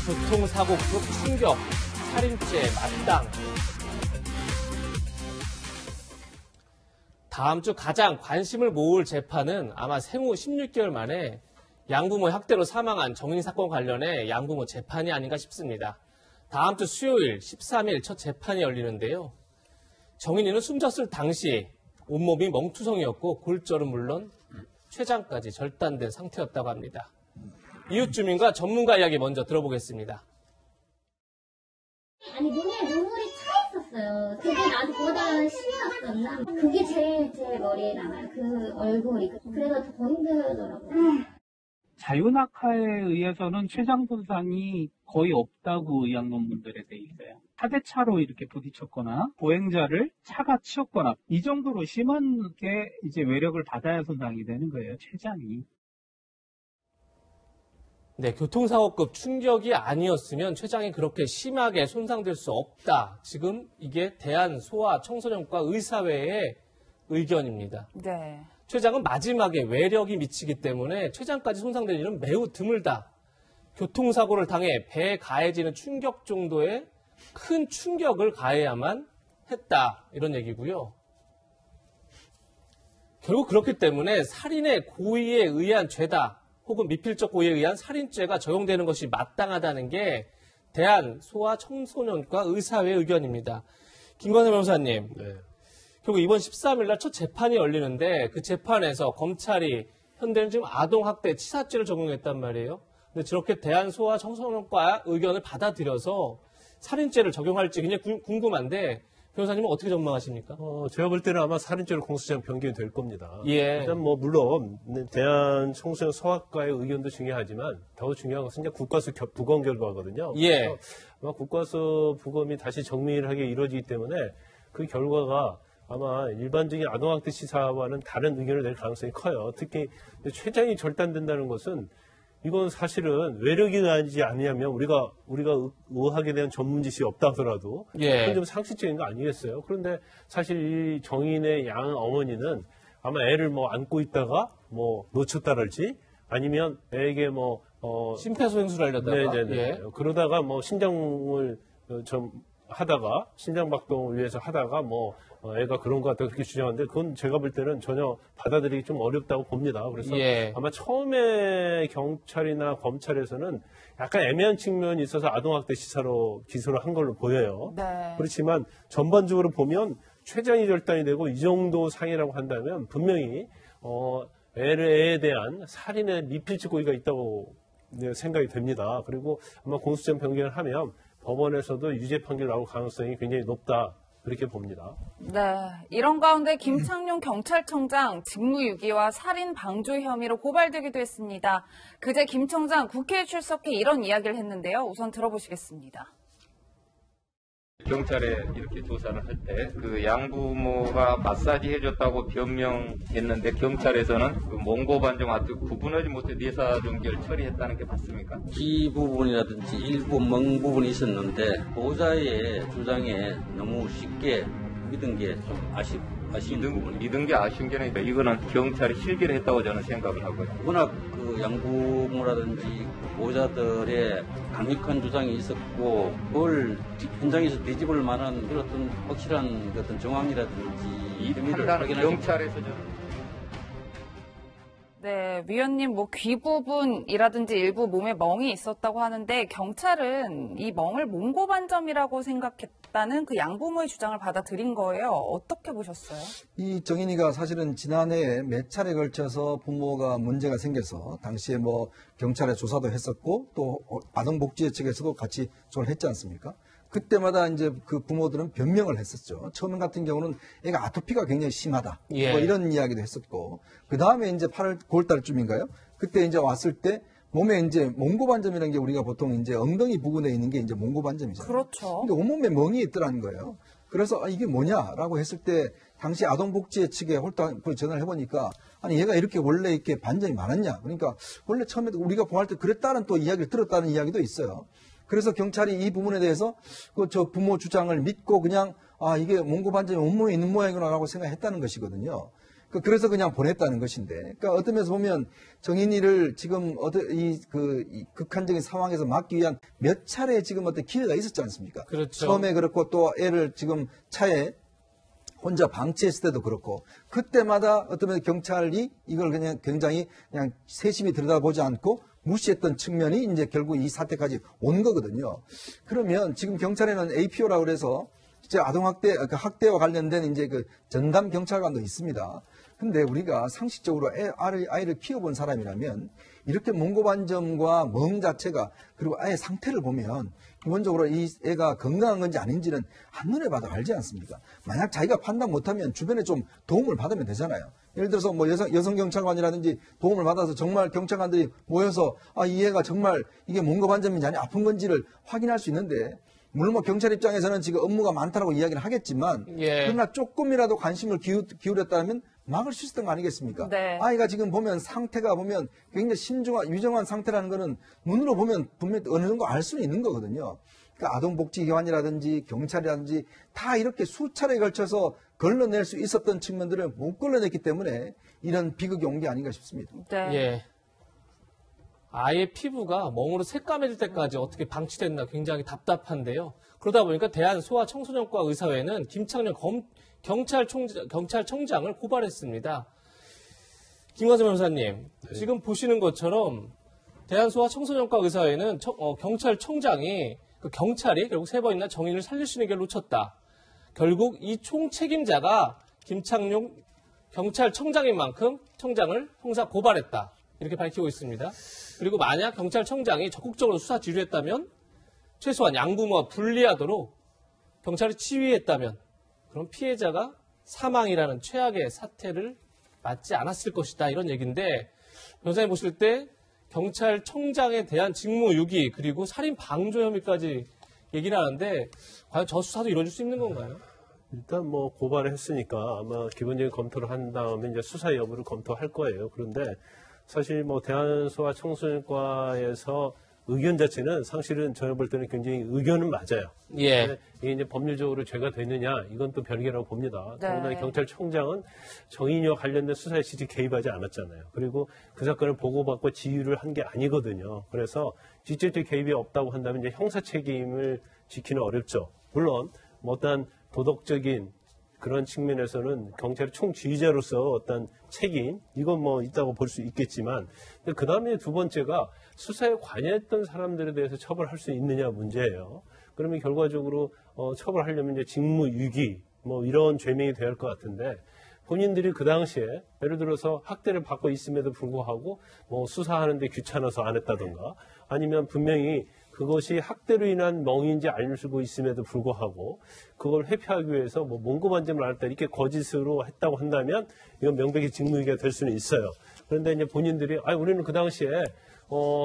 교통사고급 충격, 살인죄 마땅. 다음 주 가장 관심을 모을 재판은 아마 생후 16개월 만에 양부모 학대로 사망한 정인 사건 관련해 양부모 재판이 아닌가 싶습니다. 다음 주 수요일 13일 첫 재판이 열리는데요. 정인이는 숨졌을 당시 온몸이 멍투성이었고 골절은 물론 췌장까지 절단된 상태였다고 합니다. 이웃 주민과 전문가 이야기 먼저 들어보겠습니다. 아니 눈에 눈물이 차 있었어요. 그게 나한테 보다가는 신이었었나? 그게 제일 제 머리에 남아요. 그 얼굴이. 그래서 더 힘들더라고요. 자유낙하에 의해서는 췌장 손상이 거의 없다고 의한 논문들에 돼 있어요. 차대차로 이렇게 부딪혔거나 보행자를 차가 치였거나 이 정도로 심한 게 이제 외력을 받아야 손상이 되는 거예요. 췌장이. 네, 교통사고급 충격이 아니었으면 췌장이 그렇게 심하게 손상될 수 없다. 지금 이게 대한소아청소년과 의사회의 의견입니다. 네. 췌장은 마지막에 외력이 미치기 때문에 췌장까지 손상될 일은 매우 드물다. 교통사고를 당해 배에 가해지는 충격 정도의 큰 충격을 가해야만 했다. 이런 얘기고요. 결국 그렇기 때문에 살인의 고의에 의한 죄다. 혹은 미필적 고의에 의한 살인죄가 적용되는 것이 마땅하다는 게 대한소아청소년과 의사회 의견입니다. 김관섭 변호사님, 네. 결국 이번 13일 날 첫 재판이 열리는데 그 재판에서 검찰이 현대는 지금 아동학대 치사죄를 적용했단 말이에요. 근데 저렇게 대한소아청소년과 의견을 받아들여서 살인죄를 적용할지 굉장히 궁금한데 변호사님은 어떻게 전망하십니까? 제가 볼 때는 아마 살인죄로 공소장 변경이 될 겁니다. 예. 일단 물론 대한청소년 소아과의 의견도 중요하지만 더 중요한 것은 이제 국과수 부검 결과거든요. 예. 아마 국과수 부검이 다시 정밀하게 이루어지기 때문에 그 결과가 아마 일반적인 아동학대 치사와는 다른 의견을 낼 가능성이 커요. 특히 췌장이 절단된다는 것은 이건 사실은 외력이 나지 않으면 우리가 의학에 대한 전문 지식이 없다 하더라도 그건 좀 상식적인 거 아니겠어요? 그런데 사실 이 정인의 양 어머니는 아마 애를 안고 있다가 놓쳤다랄지 아니면 애에게 심폐소생술을 하려다가 네네네. 그러다가 심장을 좀 하다가 심장박동을 위해서 하다가 애가 그런 것 같다 그렇게 주장하는데 그건 제가 볼 때는 전혀 받아들이기 좀 어렵다고 봅니다. 그래서 아마 처음에 경찰이나 검찰에서는 약간 애매한 측면이 있어서 아동학대 치사로 기소를 한 걸로 보여요. 네. 그렇지만 전반적으로 보면 췌장이 절단이 되고 이 정도 상이라고 한다면 분명히 애에 대한 살인의 미필적 고의가 있다고 생각이 됩니다. 그리고 아마 공소장 변경을 하면 법원에서도 유죄 판결 나올 가능성이 굉장히 높다. 그렇게 봅니다. 네, 이런 가운데 김창룡 경찰청장 직무유기와 살인 방조 혐의로 고발되기도 했습니다. 그제 김 청장 국회에 출석해 이런 이야기를 했는데요. 우선 들어보시겠습니다. 경찰에 이렇게 조사를 할 때 그 양부모가 마사지 해줬다고 변명했는데 경찰에서는 그 몽고 반정 아주 구분하지 못해 뇌사 종결 처리했다는 게 맞습니까? 기 부분이라든지 일부 멍 부분이 있었는데 보호자의 주장에 너무 쉽게 믿은 게 좀 아쉬운 부분입니다. 믿은 게 아쉬운 게 아니라 이거는 경찰이 실기를 했다고 저는 생각을 하고요. 워낙 그 양부모라든지 보호자들의 강력한 주장이 있었고 그걸 현장에서 뒤집을 만한 그런 어떤 확실한 어떤 정황이라든지 이 판단은 경찰에서 저는 네, 위원님 귀 부분이라든지 일부 몸에 멍이 있었다고 하는데 경찰은 이 멍을 몽고반점이라고 생각했다는 그 양부모의 주장을 받아들인 거예요. 어떻게 보셨어요? 이 정인이가 사실은 지난해에 몇 차례 걸쳐서 부모가 문제가 생겨서 당시에 경찰에 조사도 했었고 또 아동복지회 측에서도 같이 조사를 했지 않습니까? 그때마다 이제 그 부모들은 변명을 했었죠. 처음 같은 경우는 애가 아토피가 굉장히 심하다. 이런 이야기도 했었고. 그 다음에 이제 9월 달쯤인가요? 그때 이제 왔을 때 몸에 이제 몽고반점이라는 게 우리가 보통 이제 엉덩이 부근에 있는 게 이제 몽고반점이잖아요. 그렇죠. 근데 온몸에 멍이 있더라는 거예요. 그래서 이게 뭐냐라고 했을 때 당시 아동복지회 측에 홀딱 전화를 해보니까 아니 얘가 이렇게 원래 이렇게 반점이 많았냐. 그러니까 원래 처음에 우리가 보할 때 그랬다는 또 이야기를 들었다는 이야기도 있어요. 그래서 경찰이 이 부분에 대해서 저 부모 주장을 믿고 그냥 이게 몽고 반점이 온몸에 있는 모양이구나라고 생각했다는 것이거든요. 그래서 그냥 보냈다는 것인데, 그러니까 어떤 면에서 보면 정인이를 지금 이 극한적인 상황에서 막기 위한 몇 차례 지금 어떤 기회가 있었지 않습니까? 그렇죠. 처음에 그렇고 또 애를 지금 차에 혼자 방치했을 때도 그렇고, 그때마다 어떤 면에서 경찰이 이걸 그냥 굉장히 그냥 세심히 들여다보지 않고 무시했던 측면이 이제 결국 이 사태까지 온 거거든요. 그러면 지금 경찰에는 APO라고 그래서 진짜 학대와 관련된 이제 그 전담 경찰관도 있습니다. 근데 우리가 상식적으로 아이를 키워본 사람이라면 이렇게 몽고반점과 멍 자체가 그리고 아이의 상태를 보면 기본적으로 이 애가 건강한 건지 아닌지는 한눈에 봐도 알지 않습니까? 만약 자기가 판단 못하면 주변에 좀 도움을 받으면 되잖아요. 예를 들어서 뭐 여성 경찰관이라든지 도움을 받아서 정말 경찰관들이 모여서 이 애가 정말 이게 몽고반점인지 아니 아픈 건지를 확인할 수 있는데, 물론 뭐 경찰 입장에서는 지금 업무가 많다라고 이야기를 하겠지만, 그러나 조금이라도 관심을 기울였다면 막을 수 있었던 거 아니겠습니까? 네. 아이가 지금 보면 상태가 보면 굉장히 유정한 상태라는 거는 눈으로 보면 분명히 어느 정도 알 수는 있는 거거든요. 그러니까 아동복지기관이라든지 경찰이라든지 다 이렇게 수차례에 걸쳐서 걸러낼 수 있었던 측면들을 못 걸러냈기 때문에 이런 비극이 온 게 아닌가 싶습니다. 네. 예. 아이의 피부가 멍으로 새까매질 때까지 어떻게 방치됐나 굉장히 답답한데요. 그러다 보니까 대한소아청소년과 의사회는 김창룡 경찰청장을 고발했습니다. 김관섭 변호사님, 지금 보시는 것처럼 대한소아청소년과 의사회는 경찰청장이 경찰이 결국 3번이나 정인을 살릴 수 있는 길을 놓쳤다. 결국 이 총책임자가 김창룡 경찰청장인 만큼 청장을 형사 고발했다. 이렇게 밝히고 있습니다. 그리고 만약 경찰청장이 적극적으로 수사 지휘했다면, 최소한 양부모와 분리하도록 경찰이 지휘했다면, 그럼 피해자가 사망이라는 최악의 사태를 맞지 않았을 것이다. 이런 얘기인데, 변호사님 보실 때 경찰청장에 대한 직무유기 그리고 살인 방조 혐의까지 얘기를 하는데, 과연 저 수사도 이루어질 수 있는 건가요? 일단 뭐 고발을 했으니까 아마 기본적인 검토를 한 다음에 이제 수사 여부를 검토할 거예요. 그런데 사실 뭐 대한소아청소년과에서 의견 자체는 사실은 저는 볼 때는 굉장히 의견은 맞아요. 예. 이게 이제 법률적으로 죄가 되느냐, 이건 또 별개라고 봅니다. 네. 더군다나 경찰청장은 정인이와 관련된 수사에 직접 개입하지 않았잖아요. 그리고 그 사건을 보고받고 지휘를 한 게 아니거든요. 그래서 직접적 개입이 없다고 한다면 이제 형사 책임을 지키는 어렵죠. 물론 뭐 어떤 도덕적인 그런 측면에서는 경찰의 총지휘자로서 어떤 책임, 이건 뭐 있다고 볼 수 있겠지만, 그 다음에 두 번째가 수사에 관여했던 사람들에 대해서 처벌할 수 있느냐 문제예요. 그러면 결과적으로 처벌하려면 이제 직무유기 뭐 이런 죄명이 돼야 할 것 같은데, 본인들이 그 당시에 예를 들어서 학대를 받고 있음에도 불구하고 뭐 수사하는데 귀찮아서 안 했다던가, 아니면 분명히 그것이 학대로 인한 멍인지 알고 있음에도 불구하고 그걸 회피하기 위해서 뭐 몽고반점을 안 했다 이렇게 거짓으로 했다고 한다면 이건 명백히 직무유기가 될 수는 있어요. 그런데 이제 본인들이 우리는 그 당시에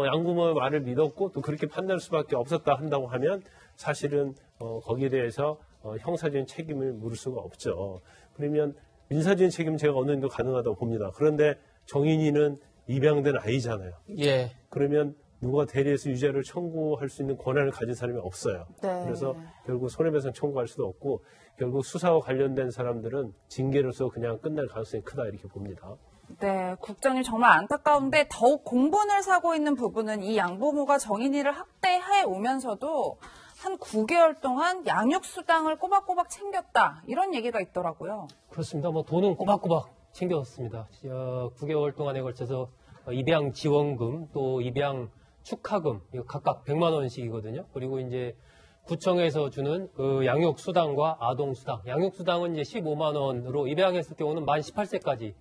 양부모의 말을 믿었고 또 그렇게 판단할 수밖에 없었다 한다고 하면 사실은 거기에 대해서 형사적인 책임을 물을 수가 없죠. 그러면 민사적인 책임은 제가 어느 정도 가능하다고 봅니다. 그런데 정인이는 입양된 아이잖아요. 예. 그러면 누가 대리해서 유죄를 청구할 수 있는 권한을 가진 사람이 없어요. 네. 그래서 결국 손해배상 청구할 수도 없고 결국 수사와 관련된 사람들은 징계로서 그냥 끝날 가능성이 크다 이렇게 봅니다. 네, 국장님 정말 안타까운데 더욱 공분을 사고 있는 부분은 이 양부모가 정인이를 학대해 오면서도 한 9개월 동안 양육수당을 꼬박꼬박 챙겼다. 이런 얘기가 있더라고요. 그렇습니다. 뭐 돈은 꼬박꼬박 챙겼습니다. 9개월 동안에 걸쳐서 입양 지원금 또 입양 축하금 이거 각각 100만 원씩이거든요. 그리고 이제 구청에서 주는 그 양육수당과 아동수당. 양육수당은 이제 15만 원으로 입양했을 경우는 만 18세까지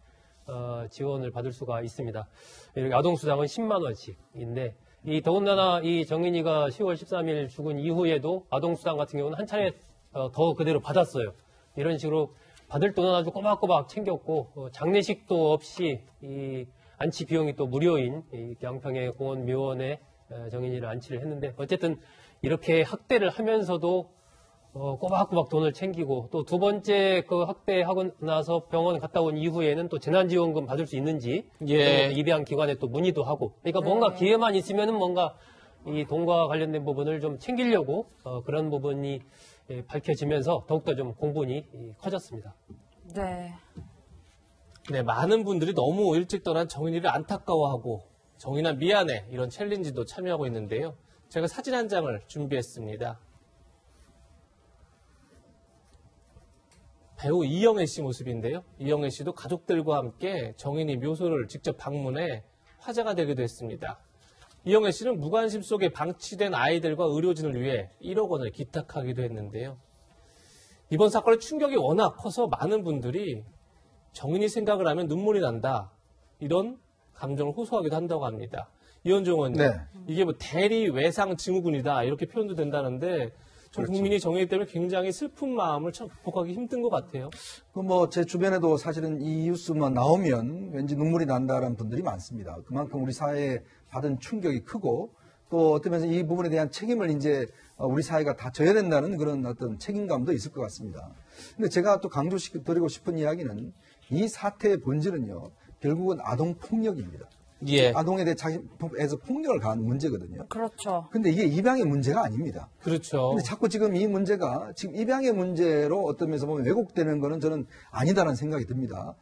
지원을 받을 수가 있습니다. 이렇게 아동수당은 10만 원씩인데 더군다나 이 정인이가 10월 13일 죽은 이후에도 아동수당 같은 경우는 한 차례 더 그대로 받았어요. 이런 식으로 받을 돈은 아주 꼬박꼬박 챙겼고 장례식도 없이 이 안치 비용이 또 무료인 이 양평의 공원 묘원에 정인이를 안치를 했는데 어쨌든 이렇게 학대를 하면서도 꼬박꼬박 돈을 챙기고 또 두 번째 그 학대하고 나서 병원 갔다 온 이후에는 또 재난지원금 받을 수 있는지 예. 입양 기관에 또 문의도 하고 그러니까 뭔가 기회만 있으면은 뭔가 이 돈과 관련된 부분을 좀 챙기려고 그런 부분이 밝혀지면서 더욱더 좀 공분이 커졌습니다. 네. 네, 많은 분들이 너무 일찍 떠난 정인이를 안타까워하고 정인아 미안해 이런 챌린지도 참여하고 있는데요. 제가 사진 한 장을 준비했습니다. 배우 이영애 씨 모습인데요. 이영애 씨도 가족들과 함께 정인이 묘소를 직접 방문해 화제가 되기도 했습니다. 이영애 씨는 무관심 속에 방치된 아이들과 의료진을 위해 1억 원을 기탁하기도 했는데요. 이번 사건의 충격이 워낙 커서 많은 분들이 정인이 생각을 하면 눈물이 난다. 이런 감정을 호소하기도 한다고 합니다. 이현종 의원님, 네. 이게 뭐 대리 외상 증후군이다 이렇게 표현도 된다는데 전 그렇죠. 국민이 정인이 때문에 굉장히 슬픈 마음을 참 극복하기 힘든 것 같아요. 제 주변에도 사실은 이 뉴스만 나오면 왠지 눈물이 난다는 분들이 많습니다. 그만큼 우리 사회에 받은 충격이 크고 또 어떤 면에서 이 부분에 대한 책임을 이제 우리 사회가 다 져야 된다는 그런 어떤 책임감도 있을 것 같습니다. 근데 제가 또 강조드리고 싶은 이야기는 이 사태의 본질은요, 결국은 아동폭력입니다. 예. 아동에 대해서 폭력을 가한 문제거든요. 그렇죠. 근데 이게 입양의 문제가 아닙니다. 그렇죠. 근데 자꾸 지금 이 문제가 지금 입양의 문제로 어떤 면에서 보면 왜곡되는 거는 저는 아니다라는 생각이 듭니다.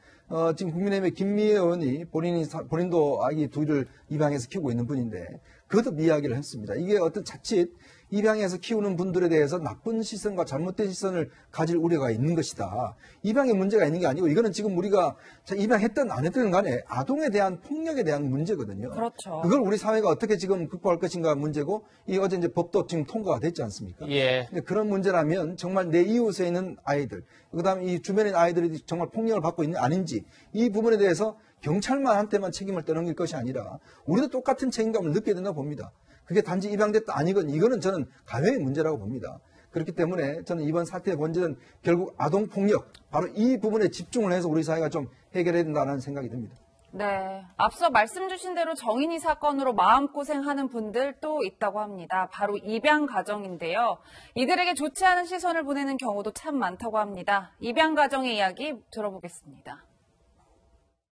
지금 국민의힘의 김미애 의원이 본인도 아기 둘을 입양해서 키우고 있는 분인데 그것도 이야기를 했습니다. 이게 어떤 자칫 입양해서 키우는 분들에 대해서 나쁜 시선과 잘못된 시선을 가질 우려가 있는 것이다. 입양에 문제가 있는 게 아니고 이거는 지금 우리가 입양했든 안 했든 간에 아동에 대한 폭력에 대한 문제거든요. 그렇죠. 그걸 우리 사회가 어떻게 지금 극복할 것인가 문제고 이 어제 이제 법도 지금 통과가 됐지 않습니까? 예. 근데 그런 문제라면 정말 내 이웃에 있는 아이들, 그다음에 이 주변에 있는 아이들이 정말 폭력을 받고 있는 아닌지 이 부분에 대해서 경찰한테만 책임을 떠넘길 것이 아니라 우리도 똑같은 책임감을 느껴야 된다고 봅니다. 그게 단지 입양됐다 아니건 이거는 저는 가회의 문제라고 봅니다. 그렇기 때문에 저는 이번 사태의 본질은 결국 아동폭력, 바로 이 부분에 집중을 해서 우리 사회가 좀 해결해야 된다는 생각이 듭니다. 네. 앞서 말씀 주신 대로 정인이 사건으로 마음고생하는 분들 또 있다고 합니다. 바로 입양 가정인데요. 이들에게 좋지 않은 시선을 보내는 경우도 참 많다고 합니다. 입양 가정의 이야기 들어보겠습니다.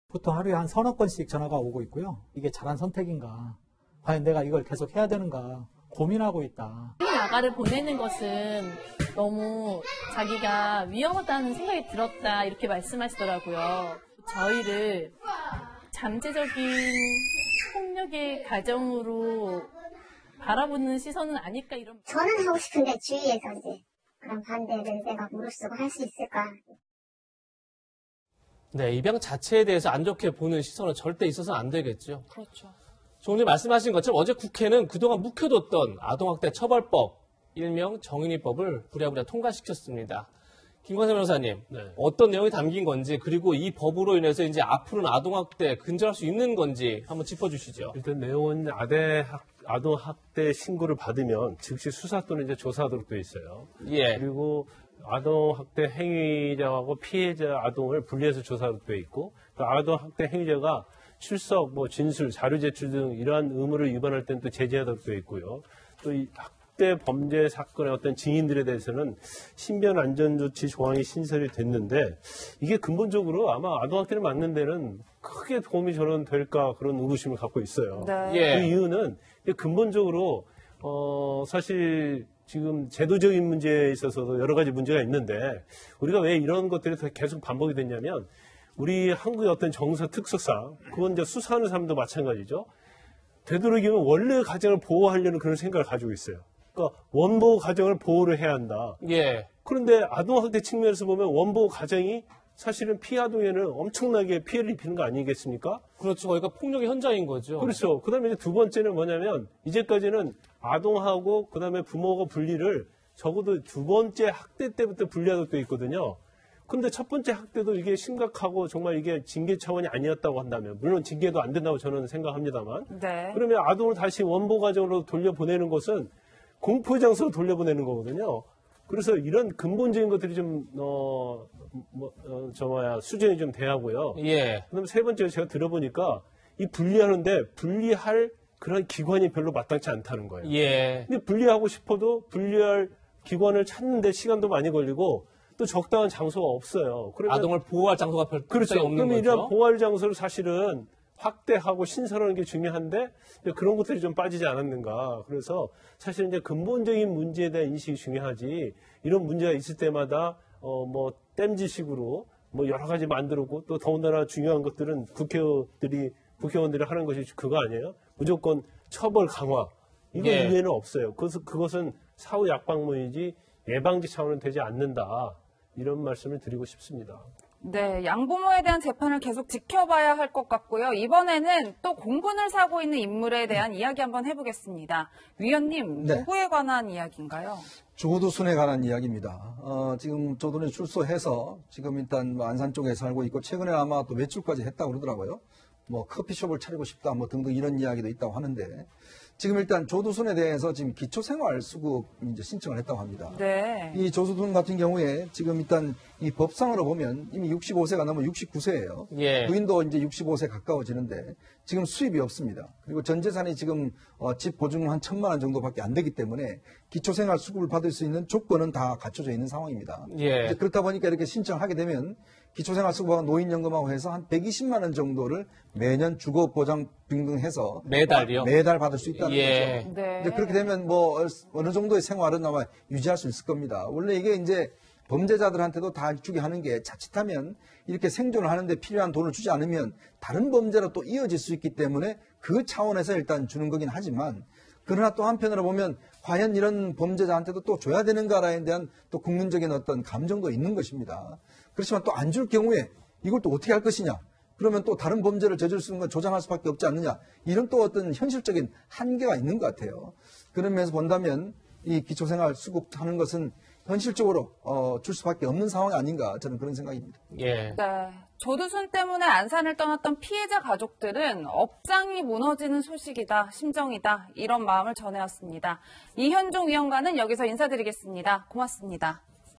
보통 하루에 한 서너 건씩 전화가 오고 있고요. 이게 잘한 선택인가? 과연 내가 이걸 계속 해야 되는가? 고민하고 있다. 아가를 보내는 것은 너무 자기가 위험하다는 생각이 들었다 이렇게 말씀하시더라고요. 저희를 잠재적인 폭력의 가정으로 바라보는 시선은 아닐까 이런. 저는 하고 싶은데 주위에서 이제 그런 반대를 내가 무릅쓰고 할 수 있을까. 네, 입양 자체에 대해서 안 좋게 보는 시선은 절대 있어서는 안 되겠죠. 그렇죠. 조금 전에 말씀하신 것처럼 어제 국회는 그동안 묵혀뒀던 아동학대 처벌법, 일명 정인이법을 부랴부랴 통과시켰습니다. 김관세 변호사님, 네. 어떤 내용이 담긴 건지, 그리고 이 법으로 인해서 이제 앞으로는 아동학대 근절할 수 있는 건지 한번 짚어주시죠. 일단 내용은 아동학대 신고를 받으면 즉시 수사 또는 이제 조사하도록 되어 있어요. 예. 그리고 아동학대 행위자하고 피해자 아동을 분리해서 조사하도록 되어 있고, 또 아동학대 행위자가 출석, 진술, 자료 제출 등 이러한 의무를 위반할 때는 또 제재하도록 되어 있고요. 또 이 학대 범죄 사건의 어떤 증인들에 대해서는 신변 안전 조치 조항이 신설이 됐는데 이게 근본적으로 아마 아동학대를 막는 데는 크게 도움이 저는 될까 그런 의구심을 갖고 있어요. 네. 예. 그 이유는 근본적으로 사실 지금 제도적인 문제에 있어서도 여러 가지 문제가 있는데 우리가 왜 이런 것들이 계속 반복이 됐냐면 우리 한국의 어떤 정서 특성상 그건 이제 수사하는 사람도 마찬가지죠. 되도록이면 원래 가정을 보호하려는 그런 생각을 가지고 있어요. 그러니까 원보 가정을 보호를 해야 한다. 예. 그런데 아동학대 측면에서 보면 원보 가정이 사실은 피아동에는 엄청나게 피해를 입히는 거 아니겠습니까? 그렇죠. 거기가 폭력의 현장인 거죠. 그렇죠. 그 다음에 이제 두 번째는 뭐냐면 이제까지는 아동하고 그 다음에 부모가 분리를 적어도 두 번째 학대 때부터 분리하도록 되어 있거든요. 근데 첫 번째 학대도 이게 심각하고 정말 이게 징계 차원이 아니었다고 한다면, 물론 징계도 안 된다고 저는 생각합니다만, 네. 그러면 아동을 다시 원보 가정으로 돌려보내는 것은 공포 장소로 돌려보내는 거거든요. 그래서 이런 근본적인 것들이 좀, 수정이 좀 돼야 하고요. 예. 그 다음에 세 번째로 제가 들어보니까 이 분리하는데 분리할 그런 기관이 별로 마땅치 않다는 거예요. 예. 근데 분리하고 싶어도 분리할 기관을 찾는데 시간도 많이 걸리고 또 적당한 장소가 없어요. 그러면 아동을 보호할 장소가 별로 그렇죠. 없는 그러면 거죠. 이런 보호할 장소를 사실은 확대하고 신설하는 게 중요한데 그런 것들이 좀 빠지지 않았는가. 그래서 사실 이제 근본적인 문제에 대한 인식이 중요하지 이런 문제가 있을 때마다 땜질식으로 뭐 여러 가지 만들었고 또 더군다나 중요한 것들은 국회의원들이 하는 것이 그거 아니에요? 무조건 처벌 강화. 이거 예. 이외에는 없어요. 그것은 사후 약방문이지 예방지 차원은 되지 않는다. 이런 말씀을 드리고 싶습니다. 네, 양부모에 대한 재판을 계속 지켜봐야 할 것 같고요. 이번에는 또 공분을 사고 있는 인물에 대한 이야기 한번 해보겠습니다. 위원님, 네. 누구에 관한 이야기인가요? 조두순에 관한 이야기입니다. 지금 조두순이 출소해서 지금 일단 뭐 안산 쪽에 살고 있고 최근에 아마 또 외출까지 했다고 그러더라고요. 뭐 커피숍을 차리고 싶다 뭐 등등 이런 이야기도 있다고 하는데 지금 일단 조두순에 대해서 지금 기초생활수급 이제 신청을 했다고 합니다. 네. 이 조두순 같은 경우에 지금 일단 이 법상으로 보면 이미 65세가 넘어 69세예요. 예. 부인도 이제 65세 가까워지는데 지금 수입이 없습니다. 그리고 전 재산이 지금 집 보증금 한 1,000만 원 정도밖에 안 되기 때문에 기초생활 수급을 받을 수 있는 조건은 다 갖춰져 있는 상황입니다. 예. 이제 그렇다 보니까 이렇게 신청하게 되면 기초생활 수급하고 노인연금하고 해서 한 120만 원 정도를 매년 주거 보장 등등해서 매달요? 매달 받을 수 있다는 예. 거죠. 네. 이제 그렇게 되면 뭐 어느 정도의 생활은 아마 유지할 수 있을 겁니다. 원래 이게 이제 범죄자들한테도 다 주게 하는 게 자칫하면 이렇게 생존을 하는데 필요한 돈을 주지 않으면 다른 범죄로 또 이어질 수 있기 때문에 그 차원에서 일단 주는 거긴 하지만 그러나 또 한편으로 보면 과연 이런 범죄자한테도 또 줘야 되는가라에 대한 또 국민적인 어떤 감정도 있는 것입니다. 그렇지만 또 안 줄 경우에 이걸 또 어떻게 할 것이냐. 그러면 또 다른 범죄를 저질 수 있는 건 조장할 수밖에 없지 않느냐. 이런 또 어떤 현실적인 한계가 있는 것 같아요. 그런 면에서 본다면 이 기초생활 수급하는 것은 현실적으로 줄 수밖에 없는 상황이 아닌가 저는 그런 생각입니다. 예. 네. 조두순 때문에 안산을 떠났던 피해자 가족들은 업장이 무너지는 소식이다, 심정이다, 이런 마음을 전해왔습니다. 이현종 위원과는 여기서 인사드리겠습니다. 고맙습니다.